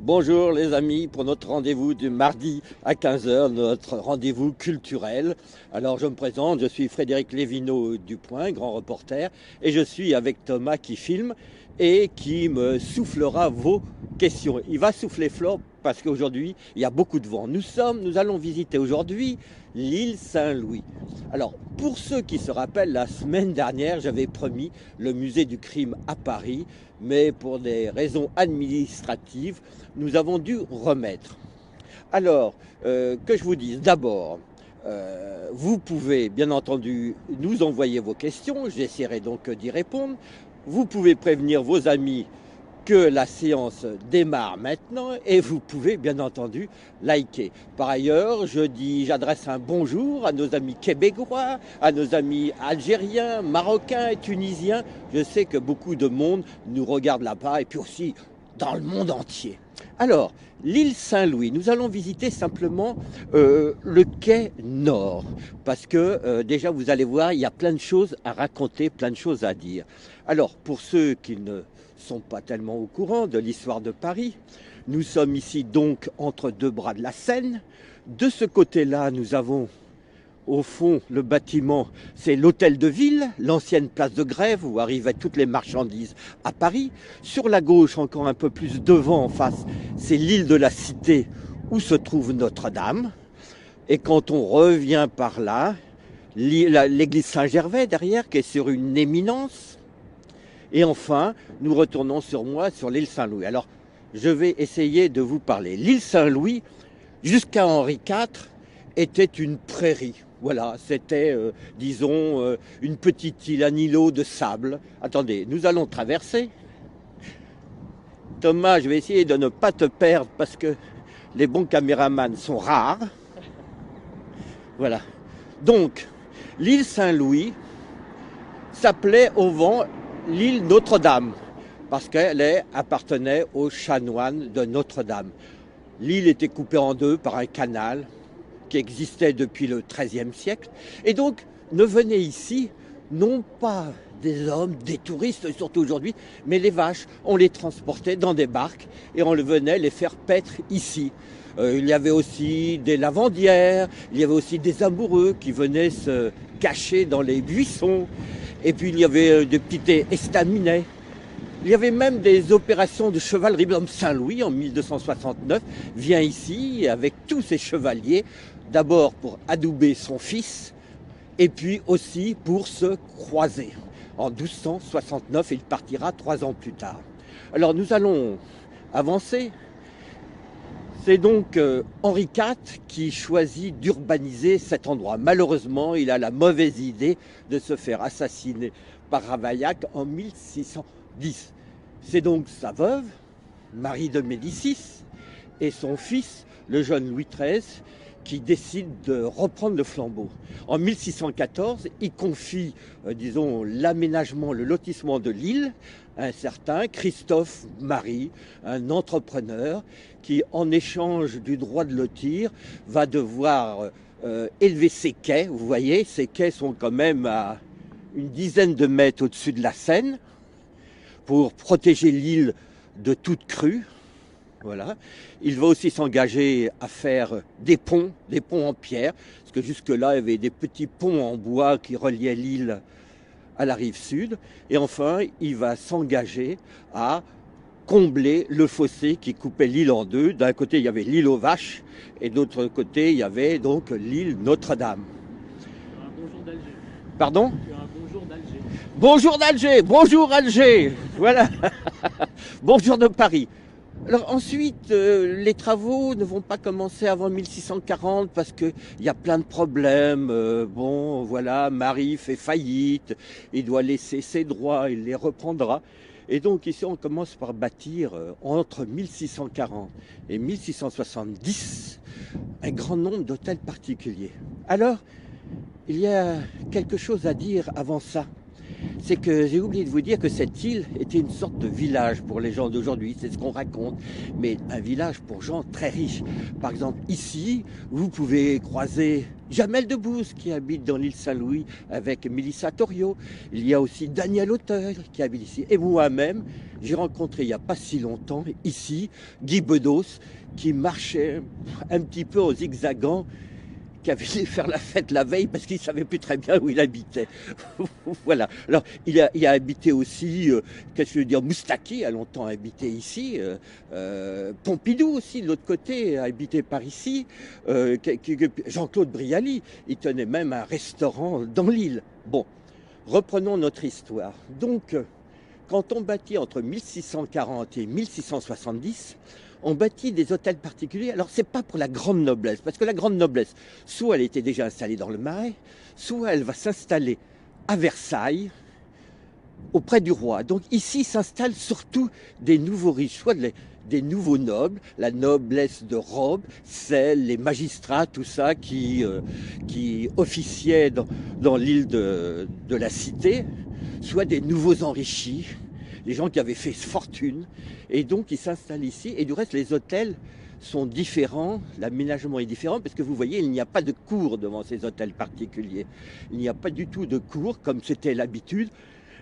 Bonjour les amis, pour notre rendez-vous du mardi à 15 heures, notre rendez-vous culturel. Alors je me présente, je suis Frédéric Lévineau Dupoint, grand reporter, et je suis avec Thomas qui filme et qui me soufflera vos questions. Il va souffler fort parce qu'aujourd'hui il y a beaucoup de vent. Nous allons visiter aujourd'hui l'île Saint-Louis. Alors pour ceux qui se rappellent, la semaine dernière j'avais promis le musée du crime à Paris, mais pour des raisons administratives, nous avons dû remettre. Alors, que je vous dise, d'abord, vous pouvez bien entendu nous envoyer vos questions, j'essaierai donc d'y répondre. Vous pouvez prévenir vos amis que la séance démarre maintenant et vous pouvez bien entendu liker. Par ailleurs, j'adresse un bonjour à nos amis québécois, à nos amis algériens, marocains et tunisiens. Je sais que beaucoup de monde nous regarde là-bas et puis aussi dans le monde entier. Alors, l'île Saint-Louis, nous allons visiter simplement le quai Nord, parce que déjà vous allez voir, il y a plein de choses à raconter, plein de choses à dire. Alors, pour ceux qui ne sont pas tellement au courant de l'histoire de Paris, nous sommes ici donc entre deux bras de la Seine. De ce côté-là, nous avons au fond, le bâtiment, c'est l'hôtel de ville, l'ancienne place de Grève où arrivaient toutes les marchandises à Paris. Sur la gauche, encore un peu plus devant en face, c'est l'île de la Cité où se trouve Notre-Dame. Et quand on revient par là, l'église Saint-Gervais derrière qui est sur une éminence. Et enfin, nous retournons sur l'île Saint-Louis. Alors, je vais essayer de vous parler. L'île Saint-Louis, jusqu'à Henri IV, était une prairie. Voilà, c'était, disons, une petite île, un îlot de sable. Attendez, nous allons traverser. Thomas, je vais essayer de ne pas te perdre parce que les bons caméramans sont rares. Voilà. Donc, l'île Saint-Louis s'appelait au vent l'île Notre-Dame parce qu'elle appartenait aux chanoines de Notre-Dame. L'île était coupée en deux par un canal qui existait depuis le XIIIe siècle. Et donc, ne venaient ici, non pas des hommes, des touristes, surtout aujourd'hui, mais les vaches. On les transportait dans des barques et on venait les faire paître ici. Il y avait aussi des lavandières, il y avait aussi des amoureux qui venaient se cacher dans les buissons. Et puis il y avait des petits estaminets. Il y avait même des opérations de chevalerie. L'homme Saint-Louis, en 1269, vient ici avec tous ses chevaliers, d'abord pour adouber son fils, et puis aussi pour se croiser. En 1269, il partira 3 ans plus tard. Alors nous allons avancer. C'est donc Henri IV qui choisit d'urbaniser cet endroit. Malheureusement, il a la mauvaise idée de se faire assassiner par Ravaillac en 1610. C'est donc sa veuve, Marie de Médicis, et son fils, le jeune Louis XIII, qui décide de reprendre le flambeau. En 1614, il confie, disons, l'aménagement, le lotissement de l'île à un certain Christophe Marie, un entrepreneur qui, en échange du droit de lotir, va devoir élever ses quais. Vous voyez, ces quais sont quand même à une dizaine de mètres au-dessus de la Seine pour protéger l'île de toute crue. Voilà. Il va aussi s'engager à faire des ponts en pierre, parce que jusque-là, il y avait des petits ponts en bois qui reliaient l'île à la rive sud. Et enfin, il va s'engager à combler le fossé qui coupait l'île en deux. D'un côté, il y avait l'île aux Vaches, et de l'autre côté, il y avait donc l'île Notre-Dame. Un bonjour d'Alger. Pardon ? Un bonjour d'Alger. Bonjour d'Alger, bonjour Alger, voilà. Bonjour de Paris. Alors ensuite, les travaux ne vont pas commencer avant 1640 parce qu'il y a plein de problèmes. Bon, voilà, Marie fait faillite, il doit laisser ses droits, il les reprendra. Et donc ici, on commence par bâtir entre 1640 et 1670 un grand nombre d'hôtels particuliers. Alors, il y a quelque chose à dire avant ça. c'est que j'ai oublié de vous dire que cette île était une sorte de village pour les gens d'aujourd'hui, c'est ce qu'on raconte, mais un village pour gens très riches. Par exemple, ici, vous pouvez croiser Jamel Debbouze qui habite dans l'île Saint-Louis avec Mélissa Torio. Il y a aussi Daniel Auteuil qui habite ici. Et moi-même, j'ai rencontré il n'y a pas si longtemps ici Guy Bedos qui marchait un petit peu en zigzagant, qui avait allé faire la fête la veille parce qu'il ne savait plus très bien où il habitait. Voilà. Alors, il a habité aussi, qu'est-ce que je veux dire, Moustaki a longtemps habité ici, Pompidou aussi, de l'autre côté, a habité par ici, Jean-Claude Brialy, il tenait même un restaurant dans l'île. Bon, reprenons notre histoire. Donc, quand on bâtit entre 1640 et 1670, on bâtit des hôtels particuliers. Alors, c'est pas pour la grande noblesse, parce que la grande noblesse, soit elle était déjà installée dans le Marais, soit elle va s'installer à Versailles, auprès du roi. Donc ici s'installent surtout des nouveaux riches, soit des nouveaux nobles, la noblesse de robe, celle, les magistrats, tout ça qui officiaient dans l'île de la Cité, soit des nouveaux enrichis, les gens qui avaient fait fortune, et donc ils s'installent ici. Et du reste, les hôtels sont différents, l'aménagement est différent, parce que vous voyez, il n'y a pas de cour devant ces hôtels particuliers. Il n'y a pas du tout de cour, comme c'était l'habitude.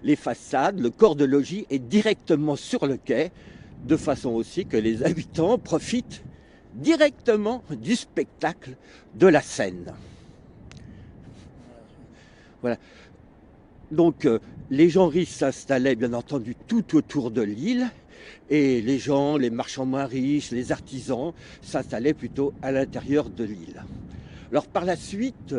Les façades, le corps de logis est directement sur le quai, de façon aussi que les habitants profitent directement du spectacle de la Seine. Voilà. Donc, les gens riches s'installaient bien entendu tout autour de l'île, et les gens, les marchands moins riches, les artisans s'installaient plutôt à l'intérieur de l'île. Alors par la suite,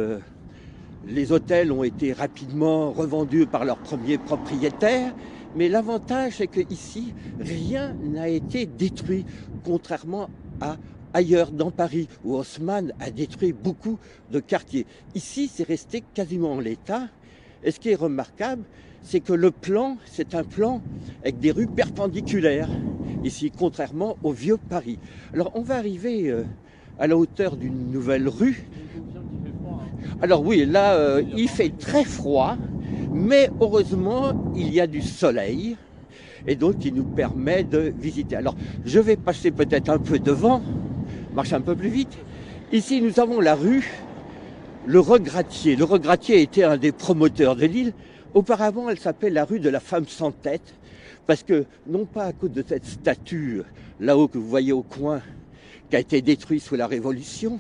les hôtels ont été rapidement revendus par leurs premiers propriétaires, mais l'avantage c'est qu'ici, rien n'a été détruit, contrairement à ailleurs dans Paris, où Haussmann a détruit beaucoup de quartiers. Ici, c'est resté quasiment en l'état. Et ce qui est remarquable, c'est que le plan, c'est un plan avec des rues perpendiculaires, ici, contrairement au vieux Paris. Alors, on va arriver à la hauteur d'une nouvelle rue. Alors oui, là, il fait très froid, mais heureusement, il y a du soleil, et donc il nous permet de visiter. Alors, je vais passer peut-être un peu devant, marcher un peu plus vite. Ici, nous avons la rue Le Regrattier. Le Regrattier était un des promoteurs de l'île. Auparavant, elle s'appelait la rue de la femme sans tête, parce que, non pas à cause de cette statue là-haut que vous voyez au coin, qui a été détruite sous la Révolution,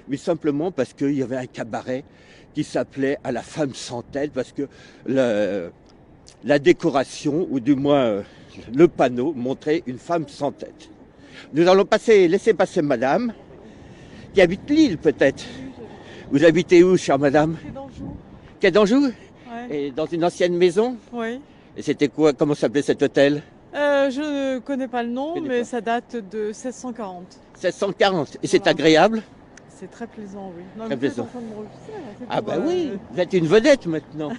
mais simplement parce qu'il y avait un cabaret qui s'appelait à la femme sans tête, parce que la décoration, ou du moins le panneau, montrait une femme sans tête. Nous allons laisser passer madame, qui habite l'île peut-être. Vous habitez où, chère madame? Quai d'Anjou. Quai d'Anjou? Ouais. Et dans une ancienne maison? Oui. Et c'était quoi? Comment s'appelait cet hôtel? Je ne connais pas le nom, Connais mais pas. ça date de 1640. 1640. Et c'est Voilà. agréable? C'est très plaisant, oui. Non, Très mais vous êtes plaisant. en train de me repousser, là, c'est Ah pour, bah oui, vous êtes une vedette maintenant.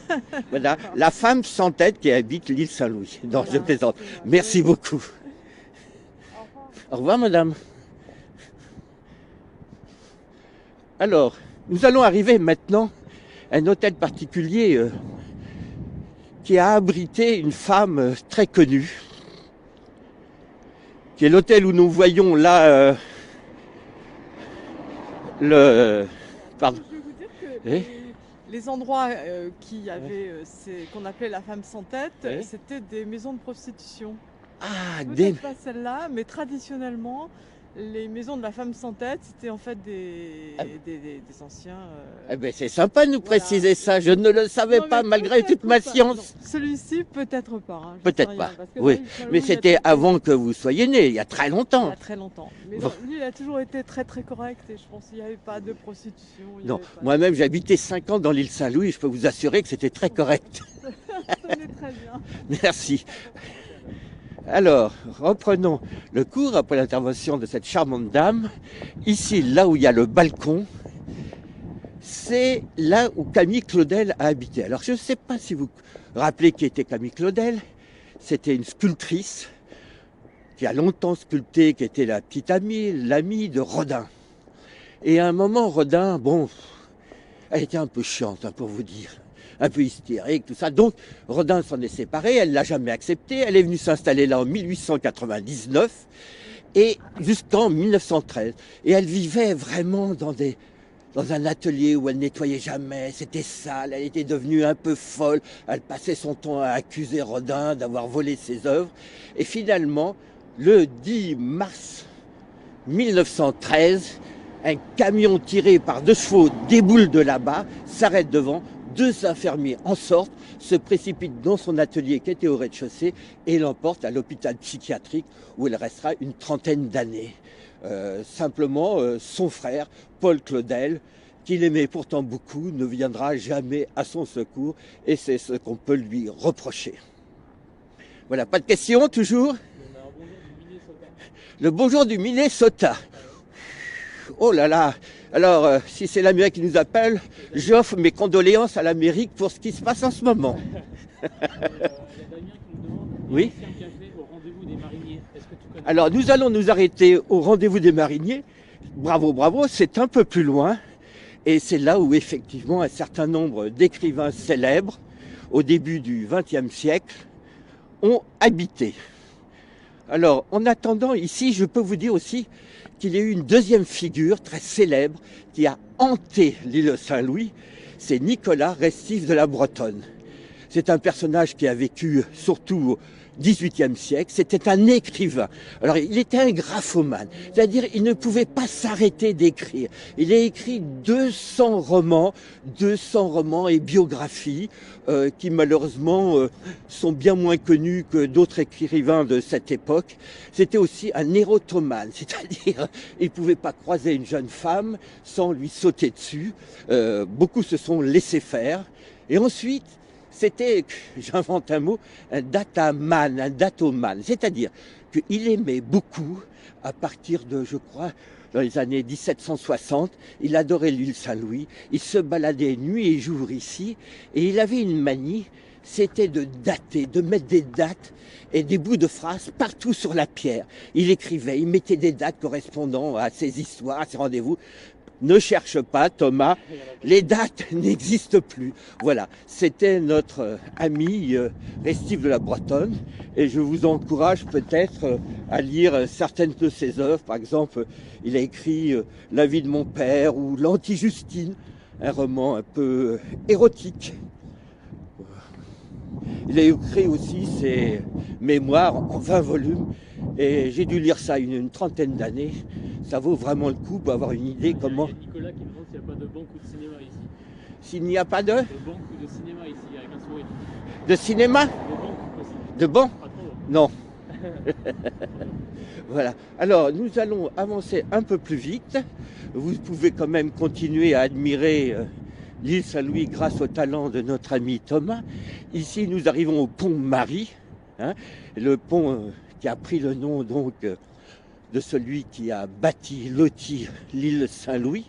Voilà, la femme sans tête qui habite l'île Saint-Louis. Non, je Voilà. plaisante. Merci beaucoup. Au revoir. Au revoir, madame. Alors, nous allons arriver maintenant à un hôtel particulier qui a abrité une femme très connue, qui est l'hôtel où nous voyons là pardon. Je vais vous dire que Eh les endroits qu'on appelait la femme sans tête, Oui. c'était des maisons de prostitution. Ah, Peut-être pas celle-là, mais traditionnellement, les maisons de la femme sans tête, c'était en fait des anciens. Eh ben, c'est sympa de nous Voilà. préciser ça. Je ne le savais Non, pas mais malgré peut-être toute ma pas. science. Non, celui-ci, peut-être pas. Hein, je Peut-être sais pas, rien, parce que oui. dans l'île Saint-Louis, Mais il y a c'était toujours- avant que vous soyez né, il y a très Il y longtemps. a très longtemps. Mais Bon. lui, il a toujours été très très correct et je pense qu'il n'y avait pas de prostitution. il y Non, avait pas- moi-même j'ai habité 5 ans dans l'île Saint-Louis, je peux vous assurer que c'était très correct. Ça sonnait très bien. Merci. Alors, reprenons le cours après l'intervention de cette charmante dame. Ici, là où il y a le balcon, c'est là où Camille Claudel a habité. Alors, je ne sais pas si vous vous rappelez qui était Camille Claudel. C'était une sculptrice qui a longtemps sculpté, qui était la petite amie, l'amie de Rodin. Et à un moment, Rodin, bon, elle était un peu chiante, hein, pour vous dire. un peu hystérique, tout ça. Donc, Rodin s'en est séparé, elle l'a jamais accepté. Elle est venue s'installer là en 1899 et jusqu'en 1913. Et elle vivait vraiment dans un atelier où elle nettoyait jamais, c'était sale, elle était devenue un peu folle, elle passait son temps à accuser Rodin d'avoir volé ses œuvres. Et finalement, le 10 mars 1913, un camion tiré par 2 chevaux déboule de là-bas, s'arrête devant, 2 infirmiers en sortent, se précipitent dans son atelier qui était au rez-de-chaussée et l'emportent à l'hôpital psychiatrique où elle restera une trentaine d'années. Simplement, son frère, Paul Claudel, qu'il aimait pourtant beaucoup, ne viendra jamais à son secours et c'est ce qu'on peut lui reprocher. Voilà, pas de questions toujours ? Le bonjour du Minnesota. Oh là là. Alors, si c'est l'Amérique qui nous appelle, j'offre mes condoléances à l'Amérique pour ce qui se passe en ce moment. Il y a Damien qui nous demande Oui. un café au rendez-vous des mariniers. Est-ce que tu connais? Alors, nous allons nous arrêter au rendez-vous des mariniers. Bravo, bravo, c'est un peu plus loin. Et c'est là où, effectivement, un certain nombre d'écrivains célèbres, au début du XXe siècle, ont habité. Alors, en attendant, ici, je peux vous dire aussi qu'il y a eu une deuxième figure très célèbre qui a hanté l'île Saint-Louis, c'est Nicolas Restif de la Bretonne. C'est un personnage qui a vécu surtout au XVIIIe siècle, c'était un écrivain. Alors il était un graphomane, c'est-à-dire il ne pouvait pas s'arrêter d'écrire. Il a écrit 200 romans et biographies qui malheureusement sont bien moins connus que d'autres écrivains de cette époque. C'était aussi un érotomane, c'est-à-dire il ne pouvait pas croiser une jeune femme sans lui sauter dessus. Beaucoup se sont laissés faire. Et ensuite, c'était, j'invente un mot, un datomane, c'est-à-dire qu'il aimait beaucoup, à partir de, je crois, dans les années 1760, il adorait l'île Saint-Louis, il se baladait nuit et jour ici, et il avait une manie, c'était de dater, de mettre des dates et des bouts de phrases partout sur la pierre. Il écrivait, il mettait des dates correspondant à ses histoires, à ses rendez-vous. Ne cherche pas, Thomas, les dates n'existent plus. Voilà, c'était notre ami Restif de la Bretonne et je vous encourage peut-être à lire certaines de ses œuvres. Par exemple, il a écrit La vie de mon père ou L'Anti-Justine, un roman un peu érotique. Il a écrit aussi ses mémoires en 20 volumes et j'ai dû lire ça une trentaine d'années. Ça vaut vraiment le coup pour avoir une idée comment... Il y a Nicolas qui demande s'il n'y a pas de banque ou de cinéma ici. S'il n'y a pas de De banque ou de cinéma ici, avec un sourire. De cinéma? De banque possible. De banc? Pas trop. Non. Voilà. Alors, nous allons avancer un peu plus vite. Vous pouvez quand même continuer à admirer l'île Saint-Louis grâce au talent de notre ami Thomas. Ici, nous arrivons au pont Marie, hein, le pont qui a pris le nom donc de celui qui a loti l'île Saint-Louis.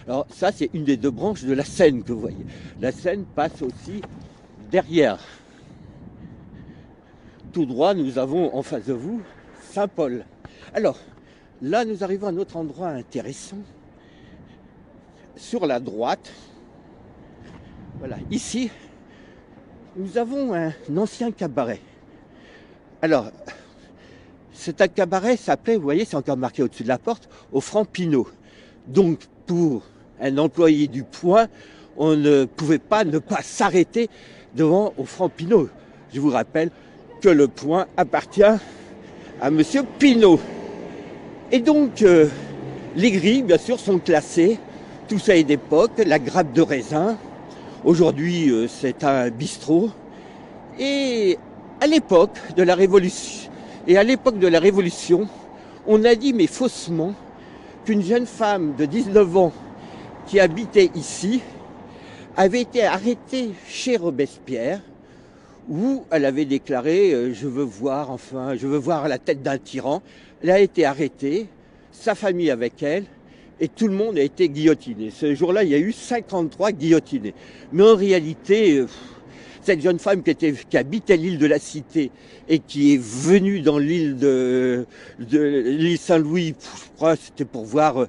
Alors ça, c'est une des 2 branches de la Seine que vous voyez. La Seine passe aussi derrière. Tout droit, nous avons en face de vous Saint-Paul. Alors, là, nous arrivons à un autre endroit intéressant. Sur la droite, voilà, ici, nous avons un ancien cabaret. Alors, c'est un cabaret s'appelait, vous voyez, c'est encore marqué au-dessus de la porte, au franc Pinot. Donc, pour un employé du Point, on ne pouvait pas ne pas s'arrêter devant au franc Pinot. Je vous rappelle que le Point appartient à Monsieur Pinot. Et donc, les grilles, bien sûr, sont classées. Tout ça est d'époque, la grappe de raisin. Aujourd'hui, c'est un bistrot. Et à l'époque de la Révolution, on a dit, mais faussement, qu'une jeune femme de 19 ans qui habitait ici avait été arrêtée chez Robespierre, où elle avait déclaré je veux voir la tête d'un tyran. Elle a été arrêtée, sa famille avec elle, et tout le monde a été guillotiné. Ce jour-là, il y a eu 53 guillotinés. Mais en réalité, cette jeune femme qui habitait l'île de la Cité et qui est venue dans l'île l'île Saint-Louis, je crois, c'était pour voir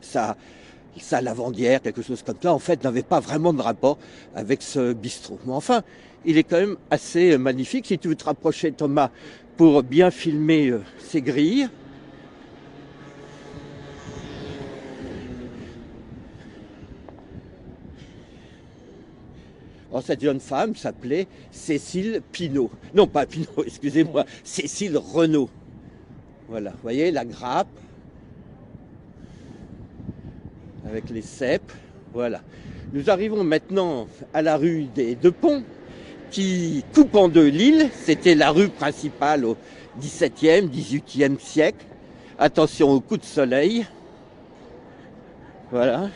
sa lavandière, quelque chose comme ça, en fait, n'avait pas vraiment de rapport avec ce bistrot. Mais enfin, il est quand même assez magnifique. Si tu veux te rapprocher, Thomas, pour bien filmer ces grilles. Alors, cette jeune femme s'appelait Cécile Pinault. Non, pas Pinault, excusez-moi, Cécile Renaud. Voilà, vous voyez la grappe avec les cèpes. Voilà. Nous arrivons maintenant à la rue des Deux Ponts qui coupe en deux l'île. C'était la rue principale au XVIIe, XVIIIe siècle. Attention au coup de soleil. Voilà.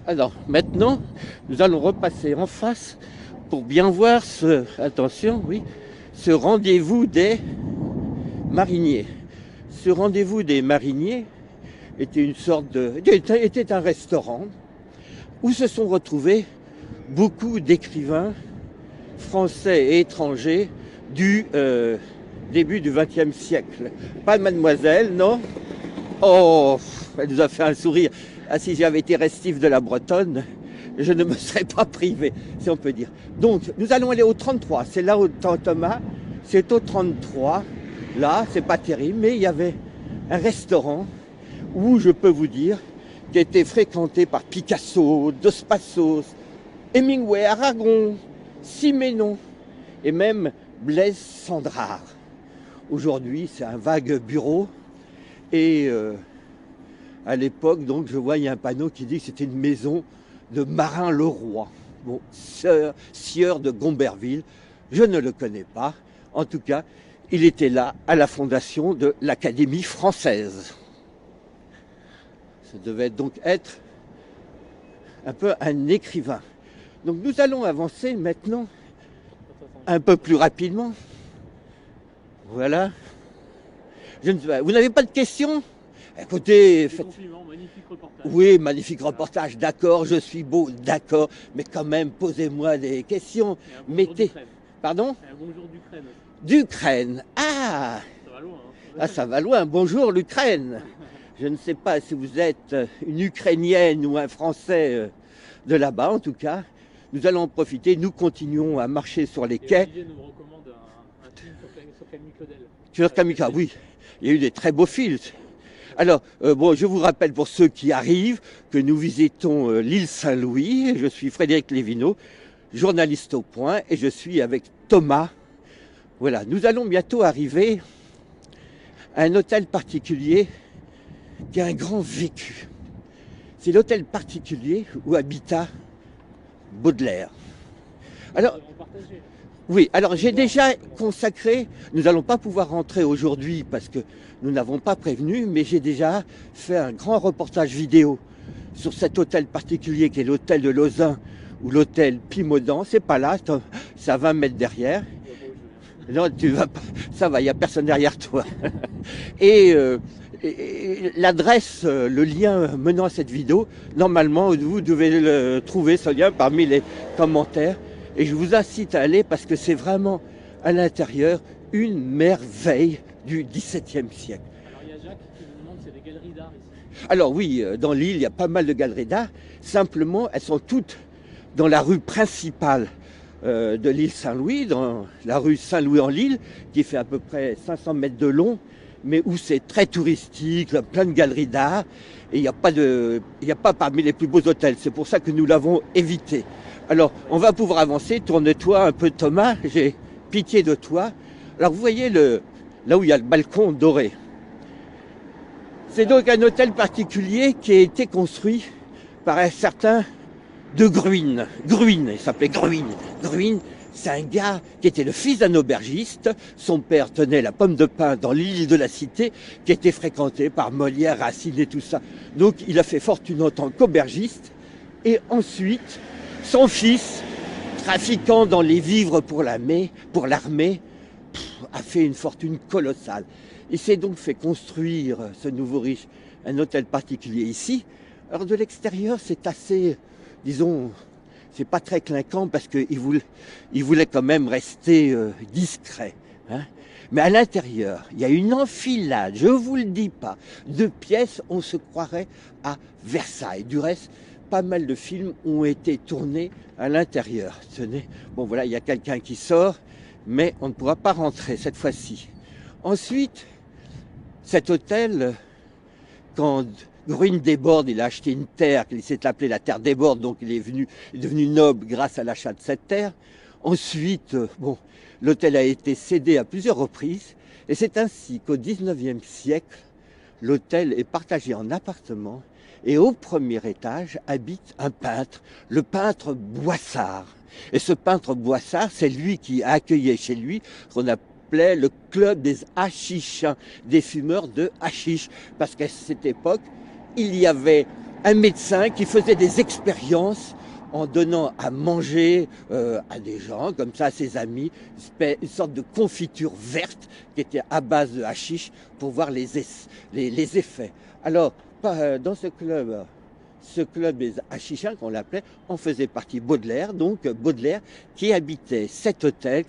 Alors, maintenant, nous allons repasser en face pour bien voir ce rendez-vous des mariniers. Ce rendez-vous des mariniers était était un restaurant où se sont retrouvés beaucoup d'écrivains français et étrangers du début du XXe siècle. Pas Mademoiselle, non? Oh, elle nous a fait un sourire. Ah, si j'avais été restif de la Bretonne, je ne me serais pas privé, si on peut dire. Donc, nous allons aller au 33. C'est là où Thomas, c'est au 33. Là, c'est pas terrible, mais il y avait un restaurant où, je peux vous dire, qui a été fréquenté par Picasso, Dos Passos, Hemingway, Aragon, Siménon et même Blaise Cendrars. Aujourd'hui, c'est un vague bureau et à l'époque, donc, je vois, il y a un panneau qui dit que c'était une maison de Marin Leroy, bon, sieur de Gomberville. Je ne le connais pas. En tout cas, il était là à la fondation de l'Académie française. Ça devait donc être un peu un écrivain. Donc nous allons avancer maintenant un peu plus rapidement. Voilà. Vous n'avez pas de questions? Écoutez, magnifique reportage. Oui, magnifique reportage, d'accord, je suis beau, d'accord, mais quand même, posez-moi des questions. Mettez. Pardon? Et un bonjour d'Ukraine. D'Ukraine. Ah! Ça va loin, hein? Ah, ça va loin. Bonjour l'Ukraine. Je ne sais pas si vous êtes une Ukrainienne ou un Français de là-bas, en tout cas. Nous allons en profiter. Nous continuons à marcher sur les quais. Olivier nous recommande un film sur Camille Claudel. Sur Camille, oui. Il y a eu des très beaux films. Alors, bon, je vous rappelle pour ceux qui arrivent que nous visitons l'île Saint-Louis. Je suis Frédéric Lévineau, journaliste au Point, et je suis avec Thomas. Voilà, nous allons bientôt arriver à un hôtel particulier qui a un grand vécu. C'est l'hôtel particulier où habita Baudelaire. Alors, oui, alors j'ai déjà consacré, nous n'allons pas pouvoir rentrer aujourd'hui parce que nous n'avons pas prévenu, mais j'ai déjà fait un grand reportage vidéo sur cet hôtel particulier qui est l'hôtel de Lausanne ou l'hôtel Pimodan. C'est pas là, c'est à 20 mètres derrière. Non, tu vas pas, ça va, il n'y a personne derrière toi. Et l'adresse, le lien menant à cette vidéo, normalement, vous devez le trouver, ce lien, parmi les commentaires. Et je vous incite à aller parce que c'est vraiment, à l'intérieur, une merveille du XVIIe siècle. Alors, il y a Jacques qui nous demande s'il y a des galeries d'art ici. Alors oui, dans l'île, il y a pas mal de galeries d'art. Simplement, elles sont toutes dans la rue principale de l'île Saint-Louis, dans la rue Saint-Louis-en-l'Île, qui fait à peu près 500 mètres de long, mais où c'est très touristique, plein de galeries d'art, et il n'y a pas parmi les plus beaux hôtels. C'est pour ça que nous l'avons évité. Alors, on va pouvoir avancer. Tourne-toi un peu, Thomas. J'ai pitié de toi. Alors, vous voyez là où il y a le balcon doré. C'est donc un hôtel particulier qui a été construit par un certain de Gruyn. Gruyn, il s'appelait Gruyn. Gruyn, c'est un gars qui était le fils d'un aubergiste. Son père tenait la pomme de pin dans l'île de la Cité, qui était fréquentée par Molière, Racine et tout ça. Donc, il a fait fortune en tant qu'aubergiste. Et ensuite, son fils, trafiquant dans les vivres pour l'armée, a fait une fortune colossale. Il s'est donc fait construire, ce nouveau riche, un hôtel particulier ici. Alors de l'extérieur, c'est assez, disons, c'est pas très clinquant parce qu'il voulait quand même rester discret. Hein. Mais à l'intérieur, il y a une enfilade, je vous le dis pas, de pièces, on se croirait à Versailles. Du reste, pas mal de films ont été tournés à l'intérieur. Tenez, bon voilà, il y a quelqu'un qui sort, mais on ne pourra pas rentrer cette fois-ci. Ensuite, cet hôtel, quand Grune Desbordes, il a acheté une terre, il s'est appelé la terre Desbordes, donc il est devenu noble grâce à l'achat de cette terre. Ensuite, bon, l'hôtel a été cédé à plusieurs reprises, et c'est ainsi qu'au XIXe siècle, l'hôtel est partagé en appartements, et au premier étage habite un peintre, le peintre Boissard. Et ce peintre Boissard, c'est lui qui accueillait chez lui ce qu'on appelait le club des hachichins, des fumeurs de hashish, parce qu'à cette époque, il y avait un médecin qui faisait des expériences en donnant à manger à des gens, comme ça à ses amis, une sorte de confiture verte qui était à base de hashish pour voir les effets. Alors, dans ce club des hachichins qu'on l'appelait, on faisait partie Baudelaire, donc Baudelaire qui habitait cet hôtel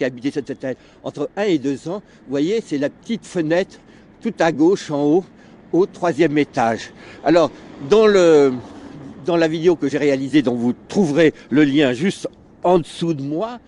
entre 1 et 2 ans. Vous voyez, c'est la petite fenêtre tout à gauche en haut, au 3e étage. Alors, dans la vidéo que j'ai réalisée, dont vous trouverez le lien juste en dessous de moi,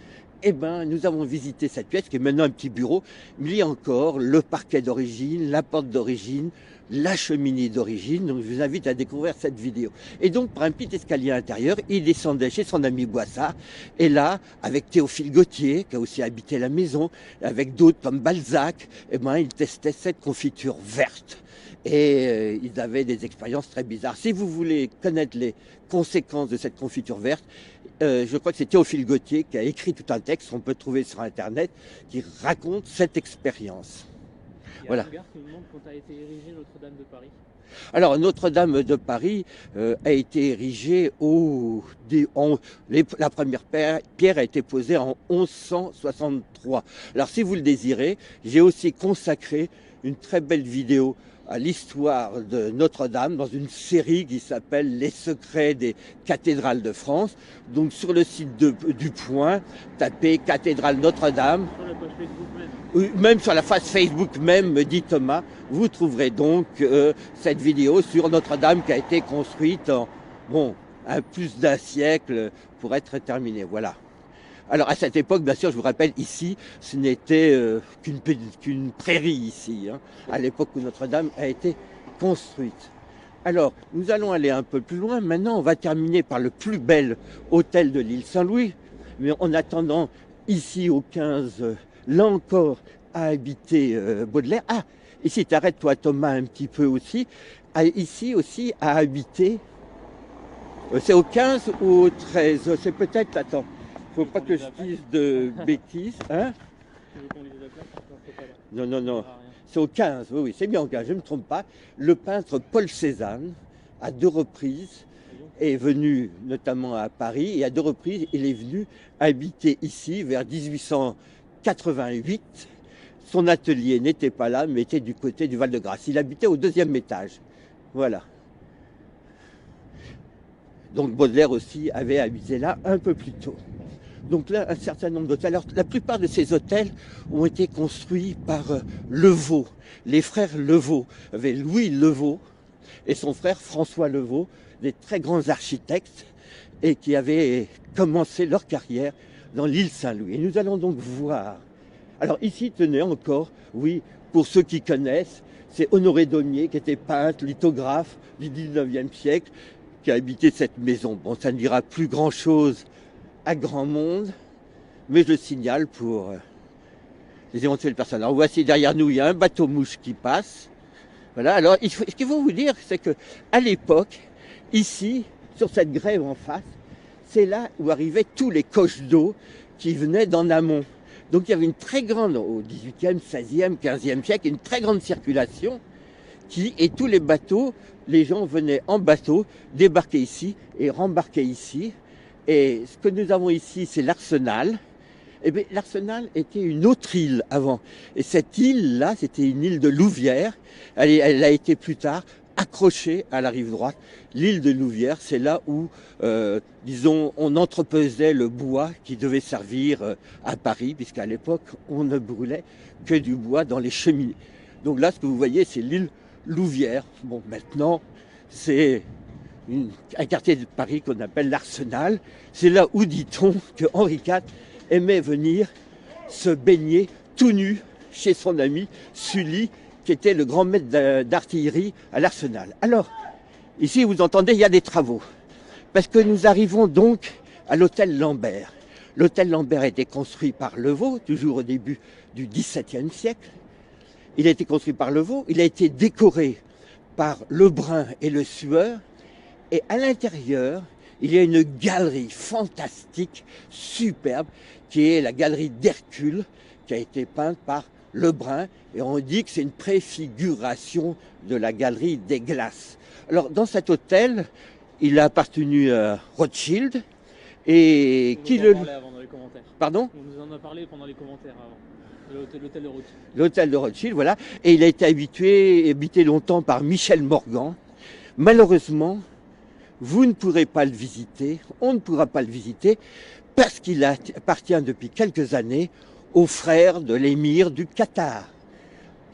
eh ben, nous avons visité cette pièce qui est maintenant un petit bureau. Mais il y a encore le parquet d'origine, la porte d'origine, la cheminée d'origine. Donc, je vous invite à découvrir cette vidéo. Et donc, par un petit escalier intérieur, il descendait chez son ami Boissard. Et là, avec Théophile Gautier, qui a aussi habité la maison, avec d'autres comme Balzac, eh ben, il testait cette confiture verte. Et ils avaient des expériences très bizarres. Si vous voulez connaître les conséquences de cette confiture verte, je crois que c'est Théophile Gautier qui a écrit tout un texte qu'on peut trouver sur Internet qui raconte cette expérience. Il y a Voilà. un regard qui nous montre quand a été érigée Notre-Dame de Paris. Alors Notre-Dame de Paris a été érigée la première pierre a été posée en 1163. Alors si vous le désirez, j'ai aussi consacré une très belle vidéo à l'histoire de Notre-Dame dans une série qui s'appelle Les secrets des cathédrales de France. Donc sur le site du Point, tapez cathédrale Notre-Dame. Sur la page Facebook même. Même sur la face Facebook même, me dit Thomas, vous trouverez donc cette vidéo sur Notre-Dame qui a été construite en plus d'1 siècle pour être terminée. Voilà. Alors à cette époque, bien sûr, je vous rappelle, ici, ce n'était qu'une prairie ici, hein, à l'époque où Notre-Dame a été construite. Alors, nous allons aller un peu plus loin. Maintenant, on va terminer par le plus bel hôtel de l'île Saint-Louis. Mais en attendant, ici au 15, là encore, a habité Baudelaire. Ah, ici, t'arrêtes-toi Thomas un petit peu aussi. Ici aussi a habité, c'est au 15 ou au 13, c'est peut-être, attends. Faut pas que je dise de bêtises, hein? Tu veux qu'on lise la place? Non, c'est pas là. Non. Ah, rien. C'est au 15, oui, c'est bien au 15, je ne me trompe pas. Le peintre Paul Cézanne, à 2 reprises, est venu notamment à Paris, et à 2 reprises, il est venu habiter ici vers 1888. Son atelier n'était pas là, mais était du côté du Val-de-Grâce. Il habitait au 2e étage. Voilà. Donc Baudelaire aussi avait habité là un peu plus tôt. Donc là, un certain nombre d'hôtels. Alors, la plupart de ces hôtels ont été construits par Levaux, les frères Levaux. Il y avait Louis Levaux et son frère François Levaux, des très grands architectes, et qui avaient commencé leur carrière dans l'île Saint-Louis. Et nous allons donc voir. Alors ici, tenez encore, oui, pour ceux qui connaissent, c'est Honoré Daumier, qui était peintre, lithographe du 19e siècle, qui a habité cette maison. Bon, ça ne dira plus grand-chose à grand monde, mais je le signale pour les éventuelles personnes. Alors voici derrière nous, il y a un bateau-mouche qui passe. Voilà, alors ce qu'il faut vous dire, c'est que à l'époque, ici, sur cette grève en face, c'est là où arrivaient tous les coches d'eau qui venaient d'en amont. Donc il y avait une très grande, au 18e, 16e, 15e siècle, une très grande circulation et tous les bateaux, les gens venaient en bateau, débarquaient ici et rembarquaient ici. Et ce que nous avons ici, c'est l'Arsenal. Eh bien, l'Arsenal était une autre île avant. Et cette île-là, c'était une île de Louvière. Elle a été plus tard accrochée à la rive droite. L'île de Louvière, c'est là où, disons, on entreposait le bois qui devait servir à Paris, puisqu'à l'époque, on ne brûlait que du bois dans les cheminées. Donc là, ce que vous voyez, c'est l'île Louvière. Bon, maintenant, c'est un quartier de Paris qu'on appelle l'Arsenal. C'est là où, dit-on, que Henri IV aimait venir se baigner tout nu chez son ami Sully, qui était le grand maître d'artillerie à l'Arsenal. Alors, ici, vous entendez, il y a des travaux. Parce que nous arrivons donc à l'hôtel Lambert. L'hôtel Lambert a été construit par Levau, toujours au début du XVIIe siècle. Il a été construit par Levau, il a été décoré par Lebrun et Le Sueur. Et à l'intérieur, il y a une galerie fantastique, superbe, qui est la galerie d'Hercule, qui a été peinte par Lebrun. Et on dit que c'est une préfiguration de la galerie des Glaces. Alors, dans cet hôtel, il a appartenu à Rothschild. Et qui le... Avant dans les commentaires. Pardon ? On nous en a parlé pendant les commentaires avant. L'hôtel de Rothschild. L'hôtel de Rothschild, voilà. Et il a été habité longtemps par Michel Morgan. Malheureusement, vous ne pourrez pas le visiter, on ne pourra pas le visiter, parce qu'il appartient depuis quelques années aux frères de l'émir du Qatar,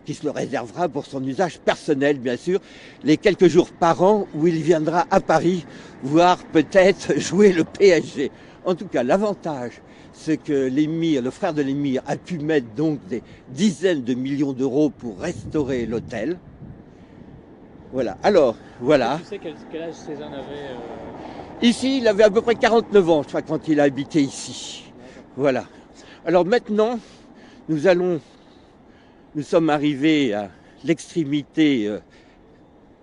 qui se le réservera pour son usage personnel, bien sûr, les quelques jours par an où il viendra à Paris voir peut-être jouer le PSG. En tout cas, l'avantage, c'est que l'émir, le frère de l'émir, a pu mettre donc des dizaines de millions d'euros pour restaurer l'hôtel. Voilà, alors, voilà. Tu sais quel âge Cézanne avait Ici, il avait à peu près 49 ans, je crois, quand il a habité ici. Voilà. Alors maintenant, nous sommes arrivés à l'extrémité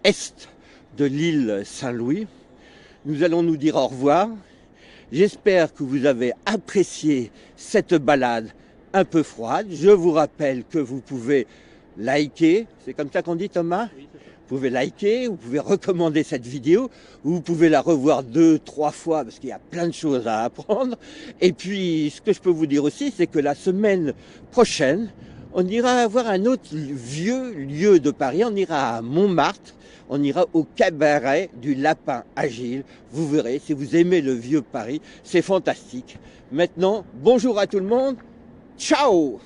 est de l'île Saint-Louis. Nous allons nous dire au revoir. J'espère que vous avez apprécié cette balade un peu froide. Je vous rappelle que vous pouvez liker, c'est comme ça qu'on dit, Thomas ? Oui, c'est ça. Vous pouvez liker, vous pouvez recommander cette vidéo, vous pouvez la revoir 2-3 fois parce qu'il y a plein de choses à apprendre. Et puis, ce que je peux vous dire aussi, c'est que la semaine prochaine, on ira voir un autre vieux lieu de Paris, on ira à Montmartre, on ira au cabaret du Lapin Agile. Vous verrez, si vous aimez le vieux Paris, c'est fantastique. Maintenant, bonjour à tout le monde, ciao!